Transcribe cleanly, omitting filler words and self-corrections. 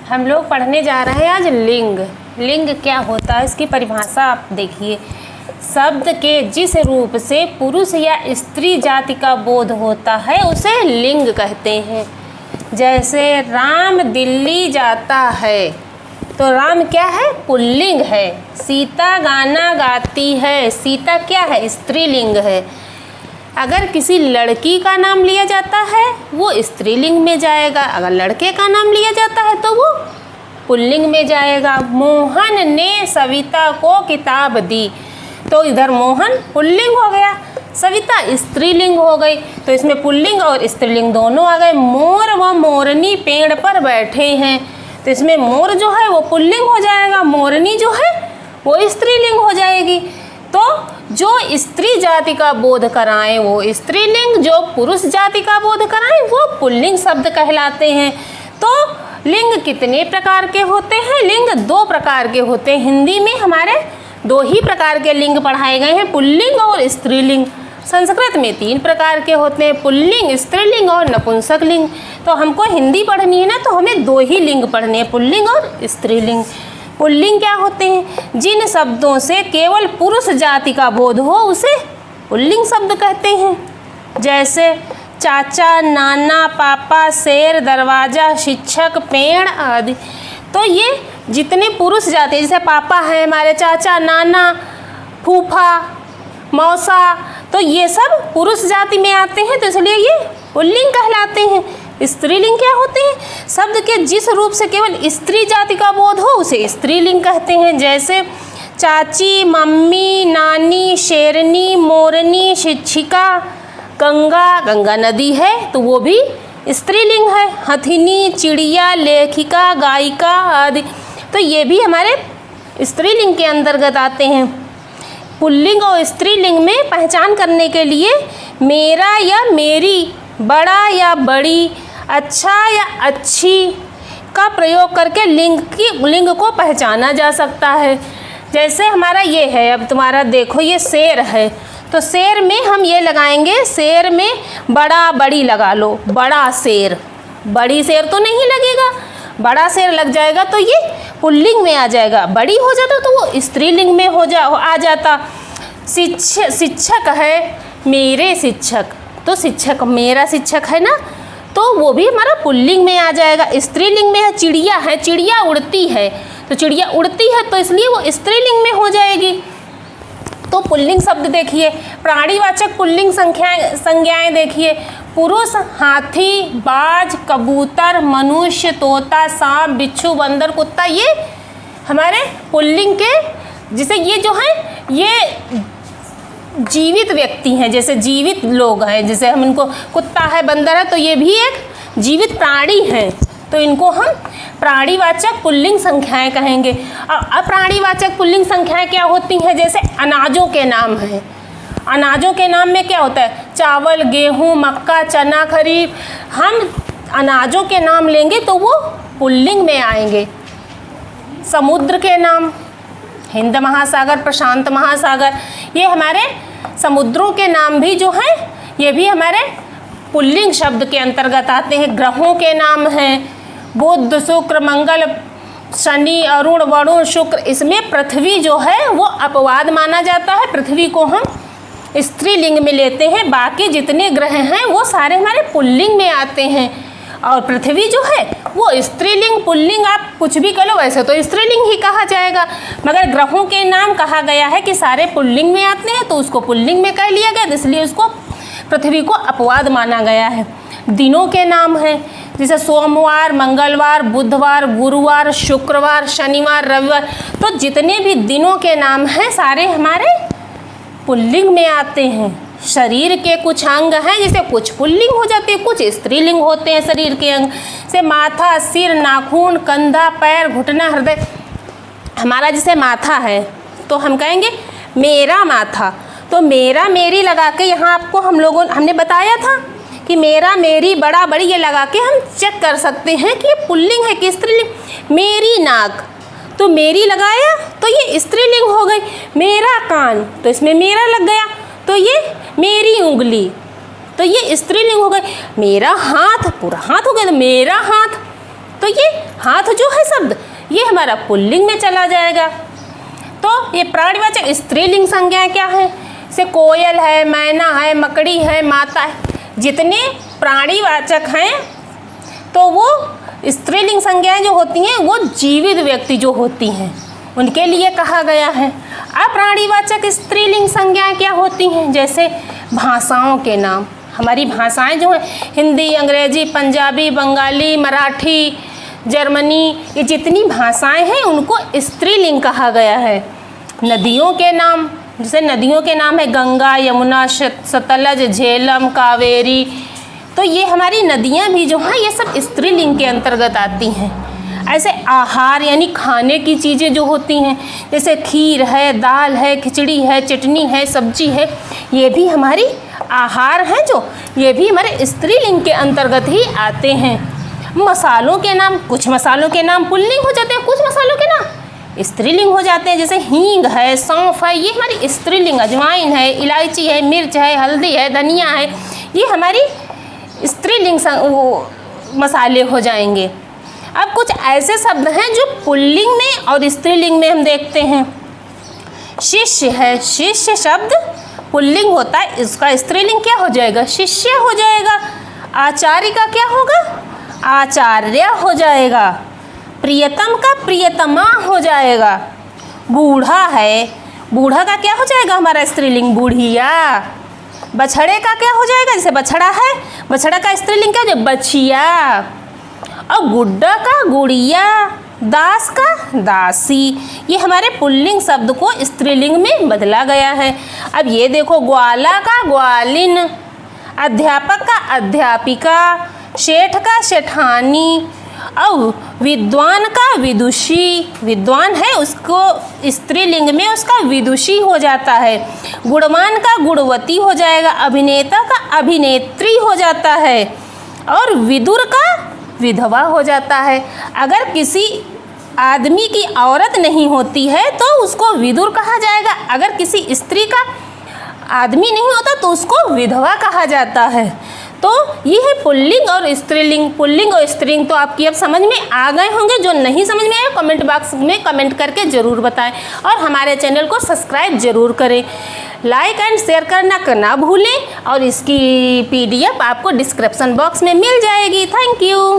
हम लोग पढ़ने जा रहे हैं आज लिंग। लिंग क्या होता है, इसकी परिभाषा आप देखिए। शब्द के जिस रूप से पुरुष या स्त्री जाति का बोध होता है उसे लिंग कहते हैं। जैसे राम दिल्ली जाता है, तो राम क्या है? पुल्लिंग है। सीता गाना गाती है, सीता क्या है? स्त्रीलिंग है। अगर किसी लड़की का नाम लिया जाता है वो स्त्रीलिंग में जाएगा, अगर लड़के का नाम लिया जाता है तो वो पुल्लिंग में जाएगा। मोहन ने सविता को किताब दी, तो इधर मोहन पुल्लिंग हो गया, सविता स्त्रीलिंग हो गई, तो इसमें पुल्लिंग और स्त्रीलिंग दोनों आ गए। मोर व मोरनी पेड़ पर बैठे हैं, तो इसमें मोर जो है वो पुल्लिंग हो जाएगा, मोरनी जो है वो स्त्रीलिंग हो जाएगी। तो जो स्त्री जाति का बोध कराएं वो स्त्रीलिंग, जो पुरुष जाति का बोध कराएं वो पुल्लिंग शब्द कहलाते हैं। तो लिंग कितने प्रकार के होते हैं? लिंग 2 प्रकार के होते हैं। हिंदी में हमारे 2 ही प्रकार के लिंग पढ़ाए गए हैं, पुल्लिंग और स्त्रीलिंग। संस्कृत में 3 प्रकार के होते हैं, पुल्लिंग, स्त्रीलिंग और नपुंसक लिंग। तो हमको हिंदी पढ़नी है ना, तो हमें 2 ही लिंग पढ़ने हैं, पुल्लिंग और स्त्रीलिंग। पुल्लिंग क्या होते हैं? जिन शब्दों से केवल पुरुष जाति का बोध हो उसे पुल्लिंग शब्द कहते हैं। जैसे चाचा, नाना, पापा, शेर, दरवाजा, शिक्षक, पेड़ आदि। तो ये जितने पुरुष जाति, जैसे पापा है हमारे, चाचा, नाना, फूफा, मौसा, तो ये सब पुरुष जाति में आते हैं, तो इसलिए ये पुल्लिंग कहलाते हैं। स्त्रीलिंग क्या होते हैं? शब्द के जिस रूप से केवल स्त्री जाति का बोध हो उसे स्त्रीलिंग कहते हैं। जैसे चाची, मम्मी, नानी, शेरनी, मोरनी, शिक्षिका, गंगा, गंगा नदी है तो वो भी स्त्रीलिंग है। हथिनी, चिड़िया, लेखिका, गायिका आदि, तो ये भी हमारे स्त्रीलिंग के अंतर्गत आते हैं। पुल्लिंग और स्त्रीलिंग में पहचान करने के लिए मेरा या मेरी, बड़ा या बड़ी, अच्छा या अच्छी का प्रयोग करके लिंग को पहचाना जा सकता है। जैसे हमारा ये है, अब तुम्हारा देखो ये शेर है, तो शेर में हम ये लगाएंगे, शेर में बड़ा बड़ी लगा लो, बड़ा शेर। बड़ी शेर तो नहीं लगेगा, बड़ा शेर लग जाएगा तो ये पुल्लिंग में आ जाएगा। बड़ी हो जाता तो वो स्त्रीलिंग में आ जाता। शिक्षक है, मेरे शिक्षक, तो शिक्षक मेरा शिक्षक है ना, तो वो भी हमारा पुल्लिंग में आ जाएगा। स्त्रीलिंग में है, चिड़िया है, चिड़िया उड़ती है, तो चिड़िया उड़ती है तो इसलिए वो स्त्रीलिंग में हो जाएगी। तो पुल्लिंग शब्द देखिए। प्राणीवाचक पुल्लिंग संज्ञाएं देखिए। पुरुष हाथी, बाज, कबूतर, मनुष्य, तोता, सांप, बिच्छू, बंदर, कुत्ता, ये हमारे पुल्लिंग के, जिसे ये जो है ये जीवित व्यक्ति हैं, जैसे जीवित लोग हैं, जैसे हम इनको, कुत्ता है, बंदर है, तो ये भी एक जीवित प्राणी हैं, तो इनको हम प्राणीवाचक पुल्लिंग संख्याएं कहेंगे। अप्राणीवाचक पुल्लिंग संख्याएं क्या होती हैं? जैसे अनाजों के नाम हैं। अनाजों के नाम में क्या होता है? चावल, गेहूँ, मक्का, चना, खरीफ। हम अनाजों के नाम लेंगे तो वो पुल्लिंग में आएंगे। समुद्र के नाम, हिंद महासागर, प्रशांत महासागर, ये हमारे समुद्रों के नाम भी जो हैं ये भी हमारे पुल्लिंग शब्द के अंतर्गत आते हैं। ग्रहों के नाम हैं, बुध, शुक्र, मंगल, शनि, अरुण, वरुण, शुक्र। इसमें पृथ्वी जो है वो अपवाद माना जाता है, पृथ्वी को हम स्त्रीलिंग में लेते हैं। बाकी जितने ग्रह हैं वो सारे हमारे पुल्लिंग में आते हैं, और पृथ्वी जो है वो स्त्रीलिंग, पुल्लिंग आप कुछ भी करो, वैसे तो स्त्रीलिंग ही कहा जाएगा। मगर ग्रहों के नाम कहा गया है कि सारे पुल्लिंग में आते हैं, तो उसको पुल्लिंग में कह लिया गया, इसलिए उसको पृथ्वी को अपवाद माना गया है। दिनों के नाम हैं, जैसे सोमवार, मंगलवार, बुधवार, गुरुवार, शुक्रवार, शनिवार, रविवार। तो जितने भी दिनों के नाम हैं सारे हमारे पुल्लिंग में आते हैं। शरीर के कुछ अंग हैं, जैसे कुछ पुल्लिंग हो जाते हैं, कुछ स्त्रीलिंग होते हैं शरीर के अंग, से माथा, सिर, नाखून, कंधा, पैर, घुटना, हृदय। हमारा जैसे माथा है तो हम कहेंगे मेरा माथा, तो मेरा मेरी लगा के यहाँ आपको हमने बताया था कि मेरा, मेरी, बड़ा, बड़ी, ये लगा के हम चेक कर सकते हैं कि ये पुल्लिंग है कि स्त्रीलिंग। मेरी नाक, तो मेरी लगाया तो ये स्त्रीलिंग हो गई। मेरा कान, तो इसमें मेरा लग गया तो ये मेरी उंगली, तो ये स्त्रीलिंग हो गई। मेरा हाथ, पूरा हाथ हो गया तो मेरा हाथ, तो ये हाथ जो है शब्द ये हमारा पुल्लिंग में चला जाएगा। तो ये प्राणीवाचक स्त्रीलिंग संज्ञाएं क्या है? जैसे कोयल है, मैना है, मकड़ी है, माता है, जितने प्राणीवाचक हैं तो वो स्त्रीलिंग संज्ञाएं जो होती हैं वो जीवित व्यक्ति जो होती हैं उनके लिए कहा गया है। अप्राणीवाचक स्त्रीलिंग संज्ञाएं क्या होती हैं? जैसे भाषाओं के नाम, हमारी भाषाएं जो हैं हिंदी, अंग्रेजी, पंजाबी, बंगाली, मराठी, जर्मनी, ये जितनी भाषाएं हैं उनको स्त्रीलिंग कहा गया है। नदियों के नाम, जैसे नदियों के नाम है गंगा, यमुना, सतलज, झेलम, कावेरी, तो ये हमारी नदियां भी जो हैं ये सब स्त्रीलिंग के अंतर्गत आती हैं। ऐसे आहार यानी खाने की चीज़ें जो होती हैं जैसे खीर है, दाल है, खिचड़ी है, चटनी है, सब्जी है, ये भी हमारी आहार हैं जो ये भी हमारे स्त्रीलिंग के अंतर्गत ही आते हैं। मसालों के नाम, कुछ मसालों के नाम पुल्लिंग हो जाते हैं, कुछ मसालों के नाम स्त्रीलिंग हो जाते हैं। जैसे हींग है, सौंफ है, ये हमारी स्त्रीलिंग, अजवाइन है, इलायची है, मिर्च है, हल्दी है, धनिया है, ये हमारी स्त्रीलिंग मसाले हो जाएंगे। अब कुछ ऐसे शब्द हैं जो पुल्लिंग में और स्त्रीलिंग में हम देखते हैं। शिष्य है, शिष्य शब्द पुल्लिंग होता है, इसका स्त्रीलिंग क्या हो जाएगा? शिष्य हो जाएगा। आचार्य का क्या होगा? आचार्य हो जाएगा। प्रियतम का प्रियतमा हो जाएगा। बूढ़ा है, बूढ़ा का क्या हो जाएगा हमारा स्त्रीलिंग? बूढ़िया। बछड़े का क्या हो जाएगा? जैसे बछड़ा है, बछड़ा का स्त्रीलिंग क्या हो जाएगा? बछिया। और गुड्डा का गुड़िया, दास का दासी, ये हमारे पुल्लिंग शब्द को स्त्रीलिंग में बदला गया है। अब ये देखो, ग्वाला का ग्वालिन, अध्यापक का अध्यापिका, शेठ का शेठानी, और विद्वान का विदुषी, विद्वान है उसको स्त्रीलिंग में उसका विदुषी हो जाता है। गुणवान का गुणवती हो जाएगा, अभिनेता का अभिनेत्री हो जाता है, और विदुर का विधवा हो जाता है। अगर किसी आदमी की औरत नहीं होती है तो उसको विदुर कहा जाएगा, अगर किसी स्त्री का आदमी नहीं होता तो उसको विधवा कहा जाता है। तो ये है पुल्लिंग और स्त्रीलिंग। पुल्लिंग और स्त्रीलिंग तो आपकी अब समझ में आ गए होंगे। जो नहीं समझ में आया कमेंट बॉक्स में कमेंट करके ज़रूर बताएं, और हमारे चैनल को सब्सक्राइब ज़रूर करें। लाइक एंड शेयर करना ना भूलें, और इसकी PDF आपको डिस्क्रिप्शन बॉक्स में मिल जाएगी। Thank you.